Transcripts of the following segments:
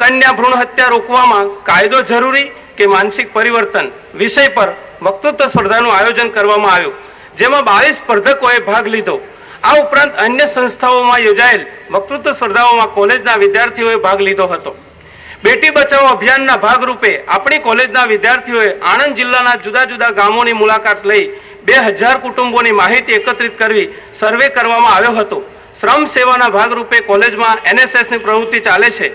કન્યા ભ્રૂણ હત્યા રોકવામાં કાયદો જરૂરી કે માનસિક પરિવર્તન વિષય પર વક્તૃત્વ સ્પર્ધાનું આયોજન કરવામાં આવ્યું, જેમાં 22 સ્પર્ધકોએ ભાગ લીધો। આ ઉપરાંત અન્ય સંસ્થાઓમાં યોજાયેલ વક્તૃત્વ સ્પર્ધાઓમાં કોલેજના વિદ્યાર્થીઓએ ભાગ લીધો હતો। બેટી બચાવો અભિયાનના ભાગરૂપે આપણી કોલેજના વિદ્યાર્થીઓએ આણંદ જિલ્લાના જુદા જુદા ગામોની મુલાકાત લઈ 2000 કુટુંબોની માહિતી એકત્રિત કરવી સર્વે કરવામાં આવ્યો હતો। શ્રમ સેવાના ભાગરૂપે કોલેજમાં એનએસએસની પ્રવૃત્તિ ચાલે છે।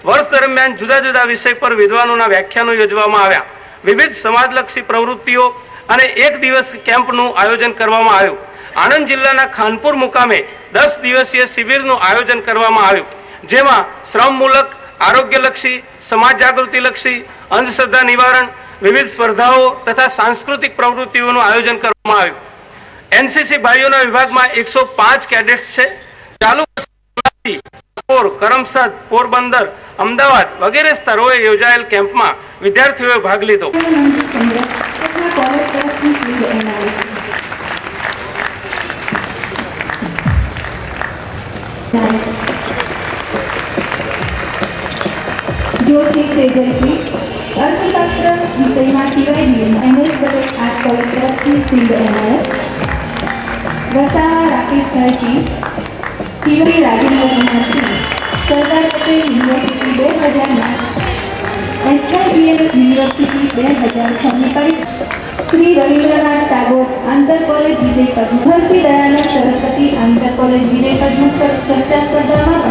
વર્ષ દરમિયાન જુદા જુદા વિષય પર વિદ્વાનોના વ્યાખ્યાનો યોજવામાં આવ્યા। વિવિધ સમાજલક્ષી પ્રવૃત્તિઓ અને એક દિવસ કેમ્પનું આયોજન કરવામાં આવ્યું। આણંદ જિલ્લાના ખાનપુર મુકામે 10 દિવસીય શિબિરનું આયોજન કરવામાં આવ્યું, જેમાં શ્રમમૂલક, આરોગ્યલક્ષી, સમાજ જાગૃતિલક્ષી, અંધશ્રદ્ધા નિવારણ, વિવિધ સ્પર્ધાઓ તથા સાંસ્કૃતિક પ્રવૃત્તિઓનું આયોજન કરવામાં આવ્યું। એનસીસી ભાઈઓના વિભાગમાં 105 કેડેટ્સ છે। ચાલુ કરમસદ, પોરબંદર, અમદાવાદ વગેરે સ્થળોએ યોજાયેલ કેમ્પમાં વિદ્યાર્થીઓએ ભાગ લીધો। જોશી સેજલજી અર્થશાસ્ત્ર વિષયમાં ટીવાય એમએસ બજેટ આર્ટ કોલેજ તરફથી ફિલ્ડ એનાયત। Vasava Rakeshbhaiji TY Rajendra Kumarji Sardar Patel university 2000 SIBM university 2006ની પરીક્ષા। શ્રી રવિન્દ્રનાથ ટાગોર આંતર કોલેજ વિજય પદ્મ, હરસી દયાનંદ સરસ્વતી આંતર કોલેજ વિજય પદ્મ ચર્ચા સ્પર્ધામાં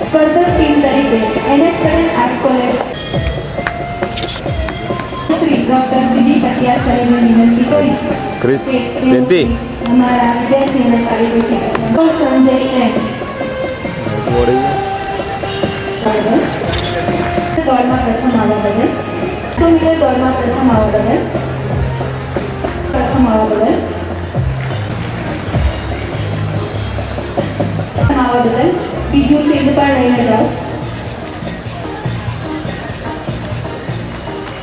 સ્પર્ધક ટીમ તરીકે NS Patel art college Shri doctor CD Patiya સાહેબને વિનંતી કરી અમારા વિદ્યાર્થીઓને પારિતોષિક સંજય એમ દોડમાં પ્રથમ આવવા બદલ 100 મીટર દોડમાં પ્રથમ આવવા બદલ બીજું સિદ્ધ પણ લઈને જાઓ।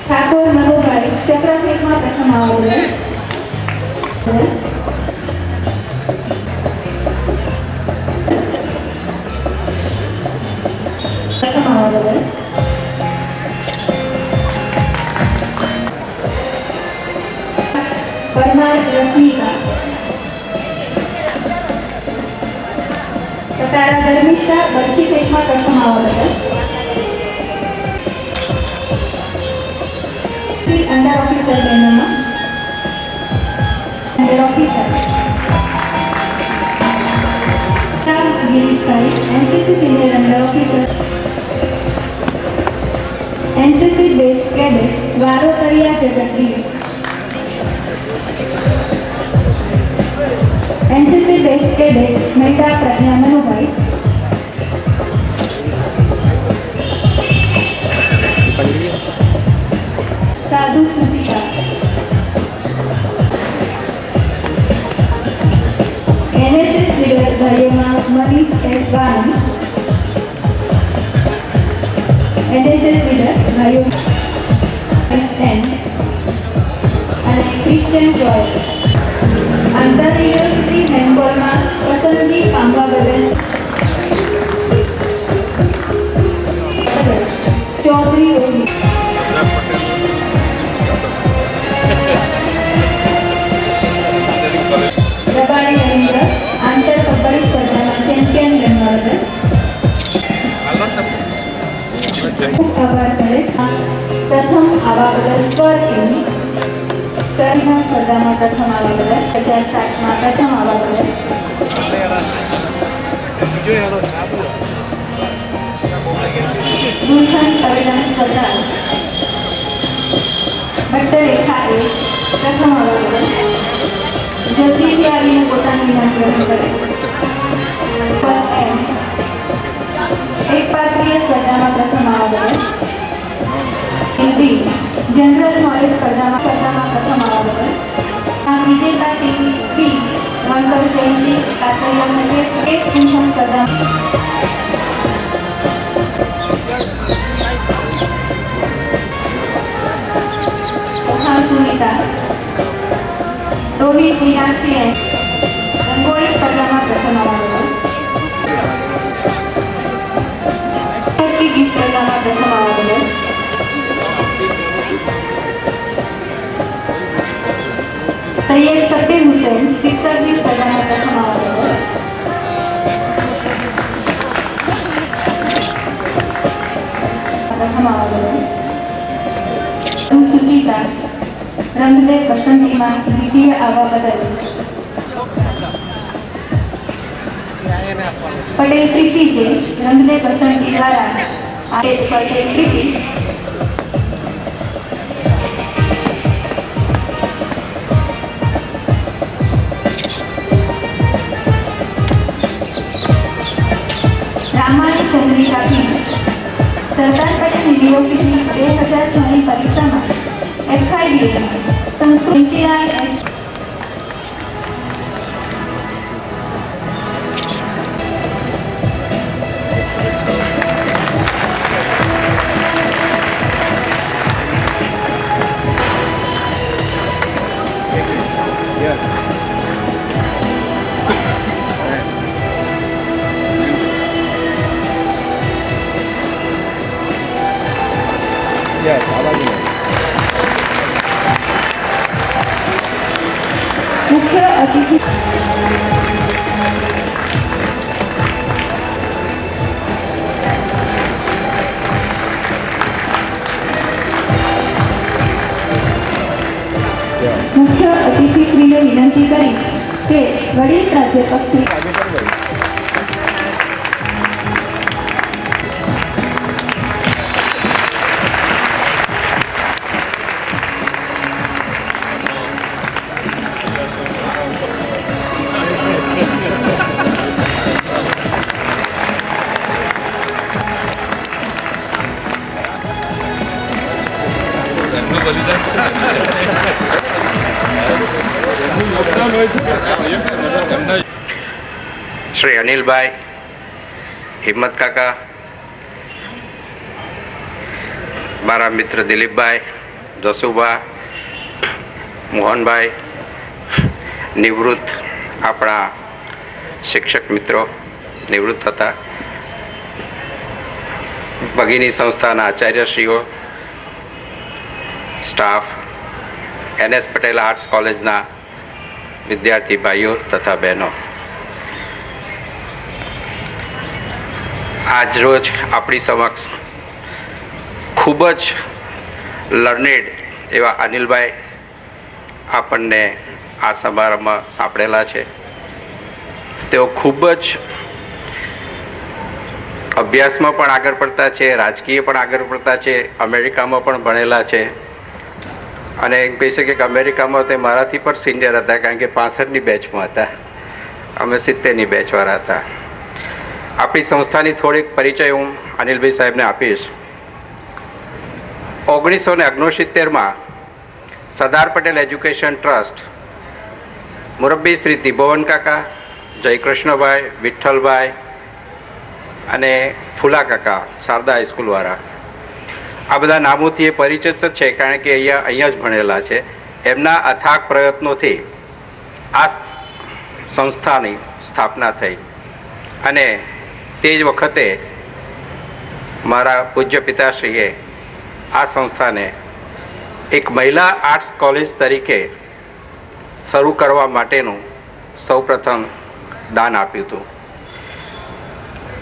ઠાકોર મનોભાઈ ચક્રફેકમાં પ્રથમ આવવા બદલ પરમાર રશ્મિકા સતારા ધર્મિષ્ઠા બચ્ચી પેટમાં પ્રથમ આવવા બદલ અંડર ઓફિસર બહેનોમાં under officer Girishbhai NCC senior under officer NCC best cadet Varotariya જગતવી NCC best cadet Mehta Pragya Manubhai Sadhu Suchita NSS leader भाइयों में Manish S Vani NSS leader भाइयों एस एन क्रिश्चियन जॉय आंतर यूनिवर्सिटी હેન્ડબોલમાં પસંદગી પામવા બદલ ચૌધરી રોહિત રબારી રવિન્દ્ર આંતર કબડ્ડી સ્પર્ધામાં ચેમ્પિયન બનવા બદલ ખૂબ આભાર કરે। પ્રથમ આવા બદલ સ્વર એવી શરીરના સ્પર્ધામાં પ્રથમ આવવા બદલ 2007માં પ્રથમ આવવા બદલ દુલ્હન પરિણામ સ્પર્ધા ડોક્ટર રેખા એ પ્રથમ આવવા બદલ જલ્દીથી આવીને પોતાનું ઇનામ ગ્રહણ કરે। એક પાત્રીય સ્પર્ધામાં પ્રથમ આવવા બદલ હિન્દી जनरल नॉलेज स्पर्धा प्रथम आवा बदल विजेता टीम बी मंगल जयंती कातरिया मध्ये एक सिंचन स्पर्धा सुनीता रोहित मीनाक्षी रंगोली स्पर्धा में प्रथम आवा बदल स्पर्धा में प्रथम રખમાવા બદલ. સુચિતા રંગદે પસંદગીમાં દ્વિતીય આવવા બદલ. પટેલ પ્રીતિ જે રંગદે પસંદગી દ્વારા પટેલ પ્રીતિ. રામાણી ચંદ્રિકા પી સરદાર પટેલ યુનિવર્સિટી 2006ની પરીક્ષામાં FIBA સંસ્કૃત NCI મુખ્ય અતિથિ શ્રીને વિનંતી કરી કે વડીલ પ્રાધ્યાપક શ્રી શ્રી અનિલભાઈ, હિંમત કાકા, મારા મિત્ર દિલીપભાઈ, જસુભા, મોહનભાઈ, નિવૃત્ત આપણા શિક્ષક મિત્રો નિવૃત્ત હતા, ભગીની સંસ્થાના આચાર્યશ્રીઓ, સ્ટાફ, NS પટેલ આર્ટ્સ કોલેજના વિદ્યાર્થી ભાઈઓ તથા બહેનો, આજ રોજ આપણી સમક્ષ ખૂબ જ લર્નેડ એવા અનિલભાઈ આપણને આ સમારંભમાં સાંપડેલા છે. તેઓ ખૂબ જ અભ્યાસમાં પણ આગળ પડતા છે, રાજકીય પણ આગળ પડતા છે, અમેરિકામાં પણ ભણેલા છે અને એમ કહી શકીએ કે અમેરિકામાં તે મારાથી પણ સિનિયર હતા, કારણ કે 65ની બેચમાં હતા, અમે 70ની બેચવાળા હતા. આપણી સંસ્થાની થોડીક પરિચય હું અનિલભાઈ સાહેબને આપીશ. 1969માં સરદાર પટેલ એજ્યુકેશન ટ્રસ્ટ, મુરબ્બી શ્રી ત્રિભુવન કાકા, જયકૃષ્ણભાઈ, વિઠ્ઠલભાઈ અને ફૂલા કાકા શારદા હાઈસ્કૂલવાળા, આ બધા નામોથી એ પરિચિત જ છે, કારણ કે અહીંયા જ ભણેલા છે. એમના અથાગ પ્રયત્નોથી આ સંસ્થાની સ્થાપના થઈ અને તે જ વખતે મારા પૂજ્ય પિતાશ્રીએ આ સંસ્થાને એક મહિલા આર્ટ્સ કોલેજ તરીકે શરૂ કરવા માટેનું સૌપ્રથમ દાન આપ્યું હતું.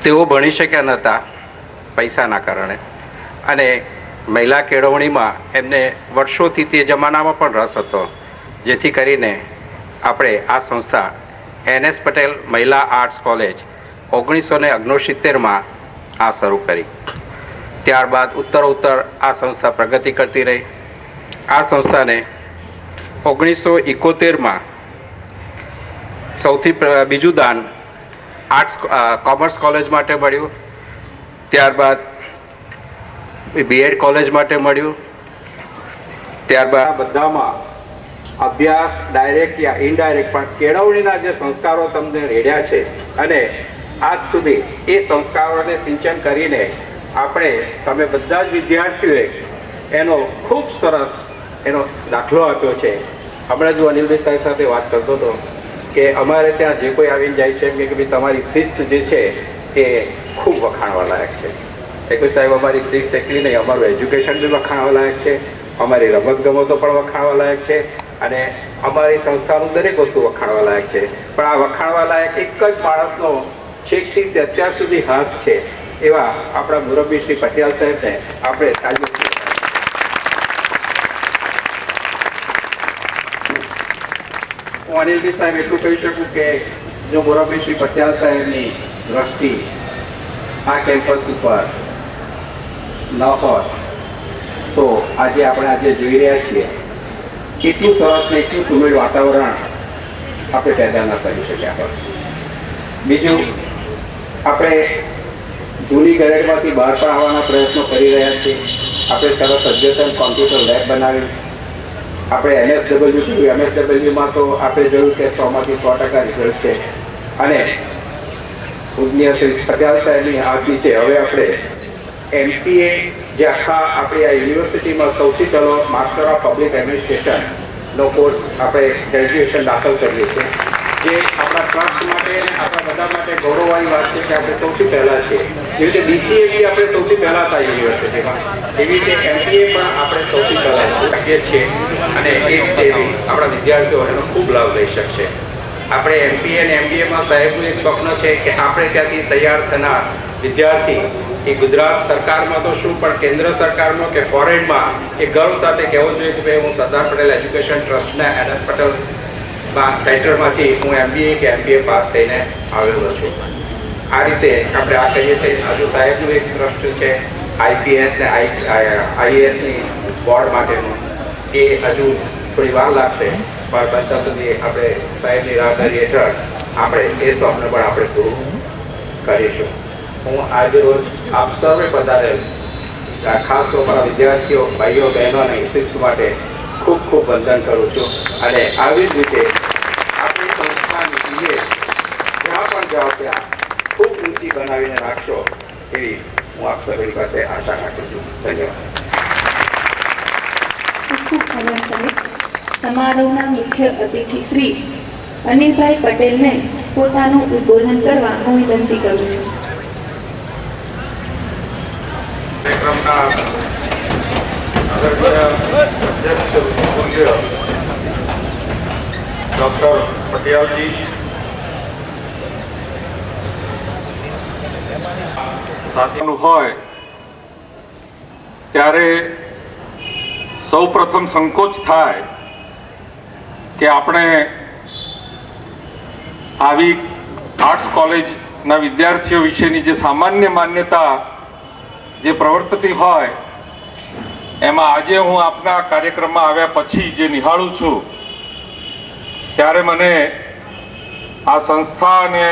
તેઓ ભણી શક્યા નહોતા પૈસાના કારણે અને મહિલા કેળવણીમાં એમને વર્ષોથી તે જમાનામાં પણ રસ હતો, જેથી કરીને આપણે આ સંસ્થા NS પટેલ મહિલા આર્ટ્સ કોલેજ 1969માં આ શરૂ કરી. ત્યારબાદ ઉત્તરોત્તર આ સંસ્થા પ્રગતિ કરતી રહી. આ સંસ્થાને 1971માં સૌથી બીજું દાન આર્ટ્સ કોમર્સ કોલેજ માટે મળ્યું, ત્યારબાદ BEd કોલેજ માટે મળ્યું, ત્યારબાદ બધામાં અભ્યાસ ડાયરેક્ટ યા ઇનડાયરેક્ટ પણ કેળવણીના જે સંસ્કારો તમને રેડ્યા છે અને આજ સુધી એ સંસ્કારોને સિંચન કરીને આપણે તમે બધા જ વિદ્યાર્થીઓએ એનો ખૂબ સરસ એનો દાખલો આપ્યો છે. હમણાં જો અનિલભાઈ સાહેબ સાથે વાત કરતો હતો કે અમારે ત્યાં જે કોઈ આવીને જાય છે એમ કે ભાઈ તમારી શિસ્ત જે છે એ ખૂબ વખાણવા લાયક છે. એક સાહેબ અમારી શિસ્ત એટલી નહીં, અમારું એજ્યુકેશન બી વખાણવા લાયક છે, અમારી રમતગમતો પણ વખાણવા લાયક છે અને અમારી સંસ્થાનું દરેક વસ્તુ વખાણવા લાયક છે. પણ આ વખાણવા લાયક એક જ માણસનો છેકથી અત્યાર સુધી હાથ છે, એવા આપણા મુરબ્બી શ્રી પટેલ સાહેબને આપણે તાલીમ હું અનિલભાઈ સાહેબ એટલું કહી શકું કે જો મુરબ્બી શ્રી પટેલ સાહેબની દ્રષ્ટિ આ કેમ્પસ ઉપર ન હોત તો આજે આપણે જોઈ રહ્યા છીએ એટલું સરસ ને એટલું સુમેળ વાતાવરણ આપણે પેદા ન કરી શક્યા હોત. બીજું, આપણે જૂની ગરેડમાંથી બહાર પણ આવવાના પ્રયત્નો કરી રહ્યા છીએ. આપણે સરસ અદ્યતન કોમ્પ્યુટર લેબ બનાવી, આપણે MSWમાં તો આપણે જોયું કે 100માંથી 100% રિઝલ્ટ છે. અને પૂજનીય શ્રી પટેલ સાહેબની આજની છે. હવે આપણે MPA જે આખા આપણી આ યુનિવર્સિટીમાં સૌથી પહેલો માસ્ટર ઓફ પબ્લિક એડમિનિસ્ટ્રેશનનો કોર્સ આપણે ગ્રેજ્યુએશન દાખલ કરીએ છીએ, જે આપણા ટ્રસ્ટ માટે આપણા બધા માટે ગૌરવવાળી વાત છે કે આપણે સૌથી પહેલાં છે. જેવી રીતે BCA બી આપણે સૌથી પહેલાં હતા યુનિવર્સિટીમાં, એવી રીતે MPA પણ આપણે સૌથી પહેલાં શકીએ છીએ. અને એ રીતે આપણા વિદ્યાર્થીઓ એનો ખૂબ લાભ લઈ શકશે. આપણે MPA અને MBAમાં સાહેબનું એક સ્વપ્ન છે કે આપણે ત્યાંથી તૈયાર થનાર વિદ્યાર્થી એ ગુજરાત સરકારમાં તો શું પણ કેન્દ્ર સરકારમાં કે ફોરેનમાં એ ગર્વ સાથે કહેવું જોઈએ કે ભાઈ હું સરદાર પટેલ એજ્યુકેશન ટ્રસ્ટના NS પટેલ સેન્ટરમાંથી હું MBA કે MBA પાસ થઈને આવેલો છું. આ રીતે આપણે આ કહીએ છીએ. હજુ સાહેબનું એક ટ્રસ્ટ છે IPS ને IASની બોર્ડ માટેનું, એ હજુ થોડી વાર લાગશે, પણ બનતા સુધી આપણે સાહેબની રાહદારી હેઠળ આપણે એ સ્વપ્ન પણ આપણે પૂરું કરીશું. હું આજે રોજ આપ સૌએ પધારેલ ખાસ તો મારા વિદ્યાર્થીઓ ભાઈઓ બહેનોને શિસ્ત માટે ખૂબ ખૂબ વંદન કરું છું. અને આવી જ રીતે આપણી સંસ્થાની ઇમેજ જ્યાં પણ જાઓ ત્યાં ખૂબ ઊંચી બનાવીને રાખશો એવી હું આપ સૌની પાસે આશા રાખું છું. ધન્યવાદ. ખૂબ આભાર સાહેબ. સમારોહના મુખ્ય અતિથિ શ્રી અનિલભાઈ પટેલને પોતાનું ઉદ્બોધન કરવા હું વિનંતી કરું છું. કાર્યક્રમના આદરણીય અધ્યક્ષ પૂજ્ય ડૉક્ટર પટિયાલજી, સાથીનું હોય ત્યારે સૌ પ્રથમ સંકોચ થાય કે આપણે આવી આર્ટ્સ કોલેજના વિદ્યાર્થીઓ વિશેની જે સામાન્ય માન્યતા જે પ્રવર્તતી હોય એમાં આજે હું આપના કાર્યક્રમમાં આવ્યા પછી જે નિહાળું છું ત્યારે મને આ સંસ્થા અને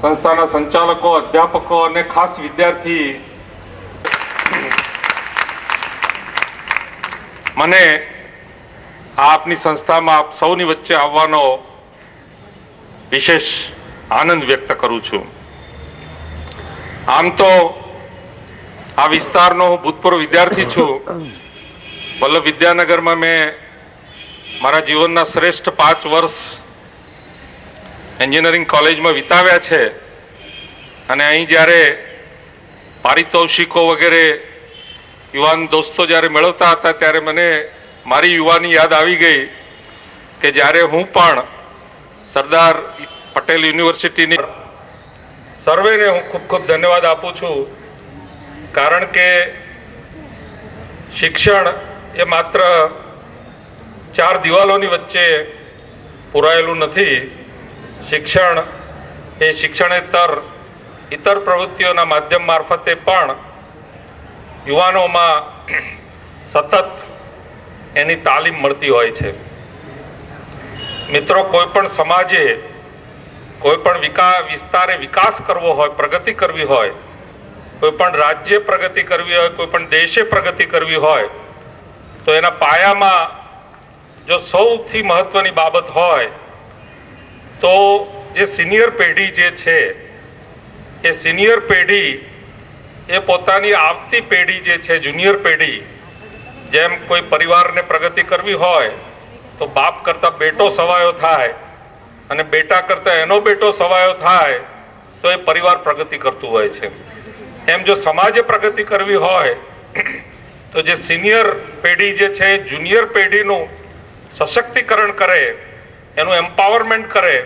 સંસ્થાના સંચાલકો, અધ્યાપકો અને ખાસ વિદ્યાર્થી મને આપની સંસ્થામાં આપ સૌની વચ્ચે આવવાનો વિશેષ આનંદ વ્યક્ત કરું છું. આમ તો આ વિસ્તારનો હું ભૂતપૂર્વ વિદ્યાર્થી છું. વલ્લભ વિદ્યાનગરમાં મેં મારા જીવનના શ્રેષ્ઠ 5 વર્ષ એન્જિનિયરિંગ કોલેજમાં વિતાવ્યા છે. અને અહીં જ્યારે પારિતોષિકો વગેરે યુવાન દોસ્તો જ્યારે મેળવતા હતા ત્યારે મને મારી યુવાની યાદ આવી ગઈ કે જ્યારે હું પણ સરદાર પટેલ યુનિવર્સિટીની સર્વેને હું ખૂબ ખૂબ ધન્યવાદ આપું છું. કારણ કે શિક્ષણ એ માત્ર 4 દિવાલોની વચ્ચે પુરાયેલું નથી. શિક્ષણ એ શિક્ષણેતર ઇતર પ્રવૃત્તિઓના માધ્યમ મારફતે પણ યુવાનોમાં સતત એની તાલીમ મળતી હોય છે. મિત્રો, કોઈ પણ સમાજે કોઈ પણ વિસ્તારે વિકાસ કરવો હોય, પ્રગતિ કરવી હોય, કોઈ પણ રાજ્ય પ્રગતિ કરવી હોય, કોઈ પણ દેશે પ્રગતિ કરવી હોય તો એના પાયામાં જો સૌથી મહત્વની બાબત હોય તો જે સિનિયર પેઢી જે છે એ સિનિયર પેઢી એ પોતાની આવતી પેઢી જે છે જુનિયર પેઢી, જેમ કોઈ પરિવારને પ્રગતિ કરવી હોય તો બાપ કરતાં બેટો સવાયો થાય અને બેટા કરતાં એનો બેટો સવાયો થાય તો એ પરિવાર પ્રગતિ કરતું હોય છે. એમ જો સમાજે પ્રગતિ કરવી હોય તો જે સિનિયર પેઢી જે છે જુનિયર પેઢીનું સશક્તિકરણ કરે, એનું એમ્પાવરમેન્ટ કરે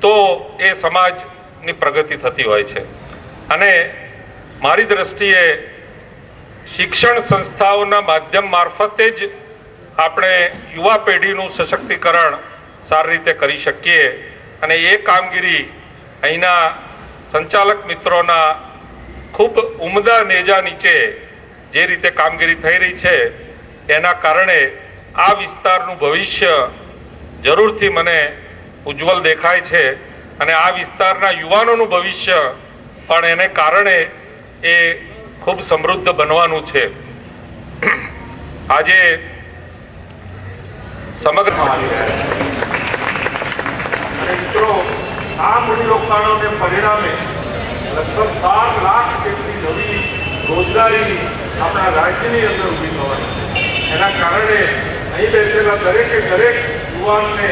તો એ સમાજની પ્રગતિ થતી હોય છે. અને મારી દ્રષ્ટિએ શિક્ષણ સંસ્થાઓના માધ્યમ મારફતે જ આપણે યુવા પેઢીનું સશક્તિકરણ સારી રીતે કરી શકીએ અને એ કામગીરી અહીંના સંચાલક મિત્રોના ખૂબ ઉમદા નેજા નીચે જે રીતે કામગીરી થઈ રહી છે એના કારણે આ વિસ્તારનું ભવિષ્ય જરૂરથી મને ઉજ્જવલ દેખાય છે અને આ વિસ્તારના યુવાનોનું ભવિષ્ય પણ એને કારણે એ ખૂબ સમૃદ્ધ બનવાનું છે. આજે સમગ્ર મિત્રો આ મૂડીરોકાણોને પરિણામે લગભગ 12 લાખ જેટલી નવી રોજગારી આપણા રાજ્યની અંદર ઊભી થવાની. એના કારણે અહીં બેસેલા દરેકે દરેક યુવાનને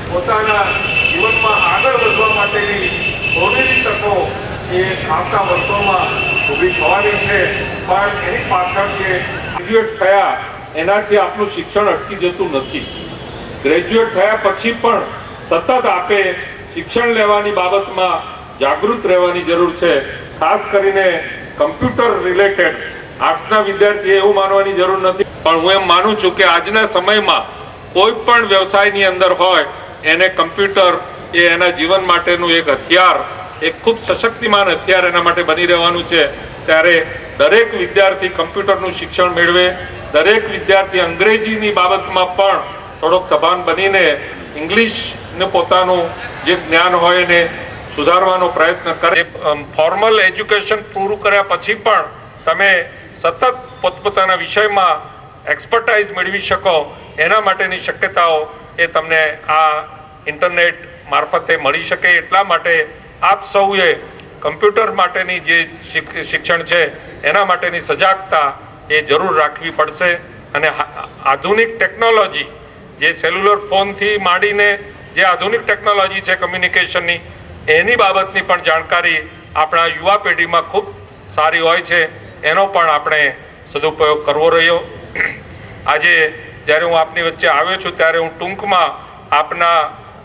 પોતાના જીવનમાં આગળ વધવા માટેની સોનેરી તકો એ આવતા વર્ષોમાં ઊભી થવાની છે. પણ એની પાછળ જે ગ્રેજ્યુએટ થયા એનાથી આપનું શિક્ષણ અટકી જતું નથી. ગ્રેજ્યુએટ થયા પછી પણ સતત આપે શિક્ષણ લેવાની બાબતમાં જાગૃત રહેવાની જરૂર છે. ખાસ કરીને કમ્પ્યુટર રિલેટેડ આર્ટ્સના વિદ્યાર્થીએ એવું માનવાની જરૂર નથી, પણ હું એમ માનું છું કે આજના સમયમાં કોઈ પણ વ્યવસાયની અંદર હોય એને કમ્પ્યુટર એ એના જીવન માટેનું એક હથિયાર, એક ખૂબ સશક્તિમાન હથિયાર એના માટે બની રહેવાનું છે. ત્યારે દરેક વિદ્યાર્થી કમ્પ્યુટરનું શિક્ષણ મેળવે, દરેક વિદ્યાર્થી અંગ્રેજીની બાબતમાં પણ થોડોક સભાન બનીને ઇંગ્લિશનું પોતાનું જે જ્ઞાન હોય એને સુધારવાનો પ્રયત્ન કરે. ફોર્મલ એજ્યુકેશન પૂરું કર્યા પછી પણ તમે સતત પોતપોતાના વિષયમાં એક્સપર્ટાઇઝ મેળવી શકો એના માટેની શક્યતાઓ એ તમને આ ઇન્ટરનેટ મારફતે મળી શકે. એટલા માટે આપ સૌએ કમ્પ્યુટર માટેની જે શિક્ષણ છે એના માટેની સજાગતા એ જરૂર રાખવી પડશે. અને આધુનિક ટેકનોલોજી જે સેલ્યુલર ફોનથી માંડીને જે આધુનિક ટેકનોલોજી છે કમ્યુનિકેશનની એની બાબતની પણ જાણકારી આપણા યુવા પેઢીમાં ખૂબ સારી હોય છે. એનો પણ આપણે સદુપયોગ કરવો રહ્યો. આજે જ્યારે હું આપની વચ્ચે આવ્યો છું ત્યારે હું ટૂંકમાં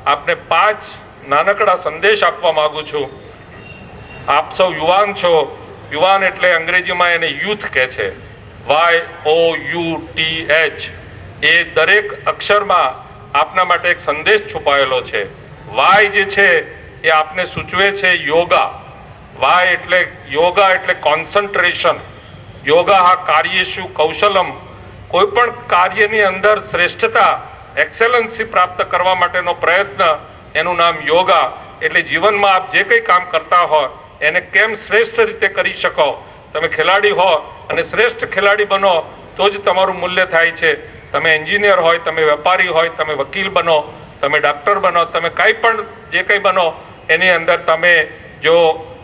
આપને 5 નાનકડા સંદેશ આપવા માંગુ છું. આપ સૌ યુવાન છો. યુવાન એટલે અંગ્રેજીમાં એને યુથ કહે છે, YOUTH. એ દરેક અક્ષરમાં આપના માટે એક સંદેશ છુપાયેલો છે. વાય જે છે એ આપને સૂચવે છે યોગા. વાય એટલે યોગા એટલે કોન્સન્ટ્રેશન. યોગા હા કાર્યેષુ કૌશલમ. કોઈ પણ કાર્યની અંદર શ્રેષ્ઠતા, એક્સેલન્સી પ્રાપ્ત કરવા માટેનો પ્રયત્ન, એનું નામ યોગા. એટલે જીવનમાં આપ જે કંઈ કામ કરતા હો એને કેમ શ્રેષ્ઠ રીતે કરી શકો. તમે ખેલાડી હો અને શ્રેષ્ઠ ખેલાડી બનો તો જ તમારું મૂલ્ય થાય છે. તમે એન્જિનિયર હોય, તમે વેપારી હોય, તમે વકીલ બનો, તમે ડૉક્ટર બનો, તમે કાંઈ પણ જે કંઈ બનો એની અંદર તમે જો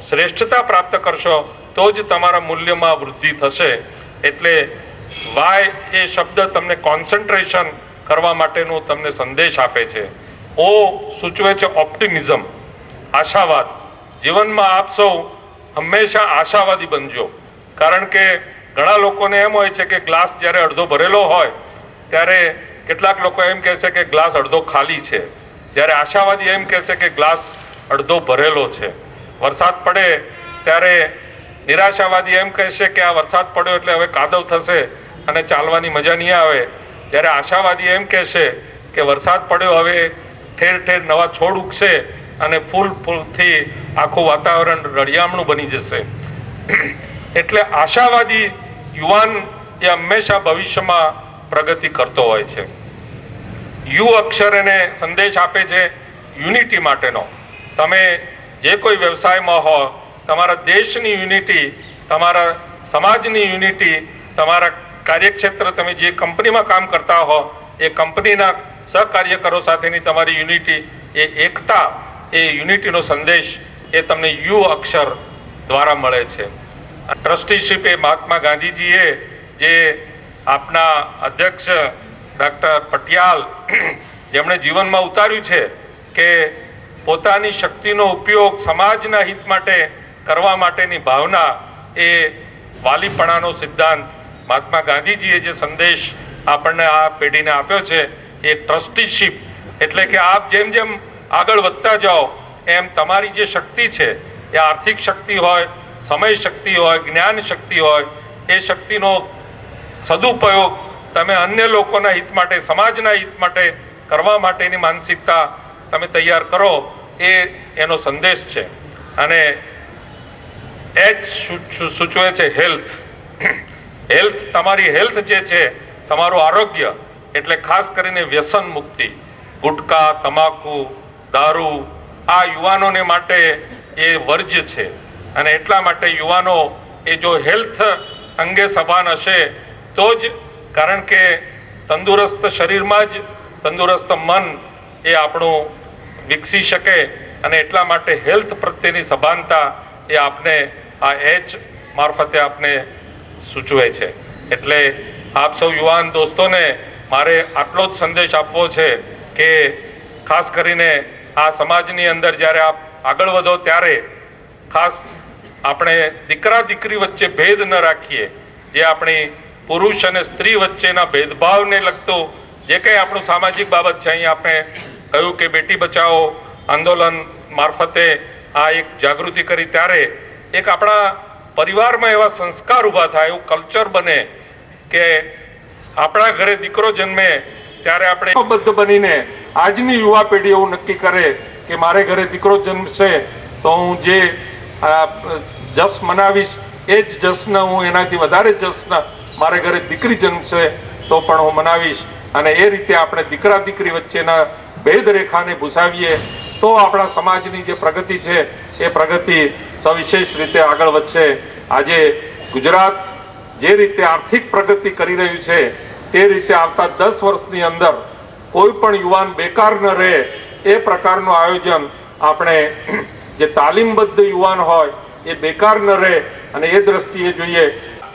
શ્રેષ્ઠતા પ્રાપ્ત કરશો તો જ તમારા મૂલ્યમાં વૃદ્ધિ થશે. એટલે વાય એ શબ્દ તમને કોન્સન્ટ્રેશન કરવા માટેનું તમને સંદેશ આપે છે. ઓ સૂચવે છે ઓપ્ટિમિઝમ, આશાવાદ. જીવનમાં આપ સૌ હંમેશા આશાવાદી બનજો. કારણ કે ઘણા લોકોને એમ હોય છે કે ગ્લાસ જ્યારે અડધો ભરેલો હોય ત્યારે કેટલાક લોકો એમ કહે છે કે ગ્લાસ અડધો ખાલી છે, જ્યારે આશાવાદી એમ કહે છે કે ગ્લાસ અડધો ભરેલો છે. વરસાદ પડે ત્યારે નિરાશાવાદી એમ કહેશે કે આ વરસાદ પડ્યો એટલે હવે કાદવ થશે અને ચાલવાની મજા નહીં આવે. જ્યારે આશાવાદી એમ કહેશે કે વરસાદ પડ્યો હવે ઠેર ઠેર નવા છોડ ઉગશે અને ફૂલથી આખું વાતાવરણ રળિયામણું બની જશે. એટલે આશાવાદી યુવાન એ હંમેશા ભવિષ્યમાં પ્રગતિ કરતો હોય છે. યુ અક્ષર એને સંદેશ આપે છે યુનિટી માટેનો. તમે જે કોઈ વ્યવસાયમાં હો, તમારા દેશની યુનિટી, તમારા સમાજની યુનિટી, તમારા કાર્યક્ષેત્ર, તમે જે કંપનીમાં કામ કરતા હો એ કંપનીના સહકાર્યકરો સાથેની તમારી યુનિટી, એ એકતા, એ યુનિટીનો સંદેશ એ તમને યુ અક્ષર દ્વારા મળે છે. ટ્રસ્ટીશીપ એ મહાત્મા ગાંધીજીએ જે આપના અધ્યક્ષ ડૉક્ટર પટિયાલ જેમણે જીવનમાં ઉતાર્યું છે કે પોતાની શક્તિનો ઉપયોગ સમાજના હિત માટે કરવા માટેની ભાવના, એ વાલીપણાનો સિદ્ધાંત મહાત્મા ગાંધીજીએ જે સંદેશ આપણને આ પેઢીને આપ્યો છે એ ટ્રસ્ટીશીપ. એટલે કે આપ જેમ જેમ આગળ વધતા જાઓ એમ તમારી જે શક્તિ છે એ આર્થિક શક્તિ હોય, સમય શક્તિ હોય, જ્ઞાન શક્તિ હોય, એ શક્તિનો સદુપયોગ તમે અન્ય લોકોના હિત માટે, સમાજના હિત માટે કરવા માટેની માનસિકતા તમે તૈયાર કરો, એ એનો સંદેશ છે. અને એચ સૂચવે છે હેલ્થ. હેલ્થ, તમારી હેલ્થ જે છે, તમારું આરોગ્ય, એટલે ખાસ કરીને વ્યસન મુક્તિ. ગુટકા, તમાકુ, દારૂ આ યુવાનોને માટે એ વર્જ્ય છે. અને એટલા માટે યુવાનો એ જો હેલ્થ અંગે સભાન હશે તો જ, કારણ કે તંદુરસ્ત શરીરમાં જ તંદુરસ્ત મન એ આપણું વિકસી શકે. અને એટલા માટે હેલ્થ પ્રત્યેની સભાનતા એ આપને આ એચ મારફતે આપને સૂચવે છે. એટલે આપ સૌ યુવાન દોસ્તોને મારે આટલો જ સંદેશ આપવો છે કે ખાસ કરીને આ સમાજની અંદર જ્યારે આપ આગળ વધો ત્યારે ખાસ આપણે દીકરા દીકરી વચ્ચે ભેદ ન રાખીએ. જે આપણી પુરુષ અને સ્ત્રી વચ્ચેના ભેદભાવને લગતું જે કંઈ આપણું સામાજિક બાબત છે, અહીં આપણે કહ્યું કે બેટી બચાવો આંદોલન મારફતે આ એક જાગૃતિ કરી, ત્યારે એક આપણા પરિવારમાં એવા સંસ્કાર ઊભા થાય, એવું કલ્ચર બને કે આપણા ઘરે દીકરો જન્મે ત્યારે આપણે બદ્ધ બનીને આજની યુવા પેઢી એવું નક્કી કરે કે મારે ઘરે દીકરો જન્મશે તો હું જે જસ મનાવીશ એ જ જશ્ન, હું એનાથી વધારે જશ્ન મારે ઘરે દીકરી જન્મશે તો પણ હું મનાવીશ. અને એ રીતે આપણે દીકરા દીકરી વચ્ચેના ભેદ રેખાને ભૂસાવીએ તો આપણા સમાજની જે પ્રગતિ છે એ પ્રગતિ સવિશેષ રીતે આગળ વધશે. આજે ગુજરાત જે રીતે આર્થિક પ્રગતિ કરી રહ્યું છે તે રીતે આવતા 10 વર્ષની અંદર કોઈ પણ યુવાન બેકાર ન રહે એ પ્રકારનું આયોજન આપણે, જે તાલીમબદ્ધ યુવાન હોય એ બેકાર ન રહે અને એ દ્રષ્ટિએ જોઈએ.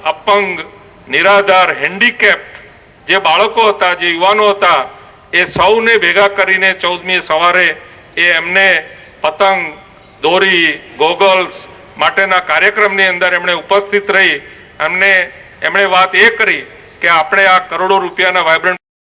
અપંગ, નિરાધાર, હેન્ડીકેપ્ડ જે બાળકો હતા, જે યુવાનો હતા, એ સૌને ભેગા કરીને 14મી સવારે એ એમને પતંગ, દોરી, ગોગલ્સ માટેના કાર્યક્રમની અંદર એમણે ઉપસ્થિત રહી એમણે વાત એ કરી કે આપણે આ કરોડો રૂપિયાના વાઇબ્રન્ટ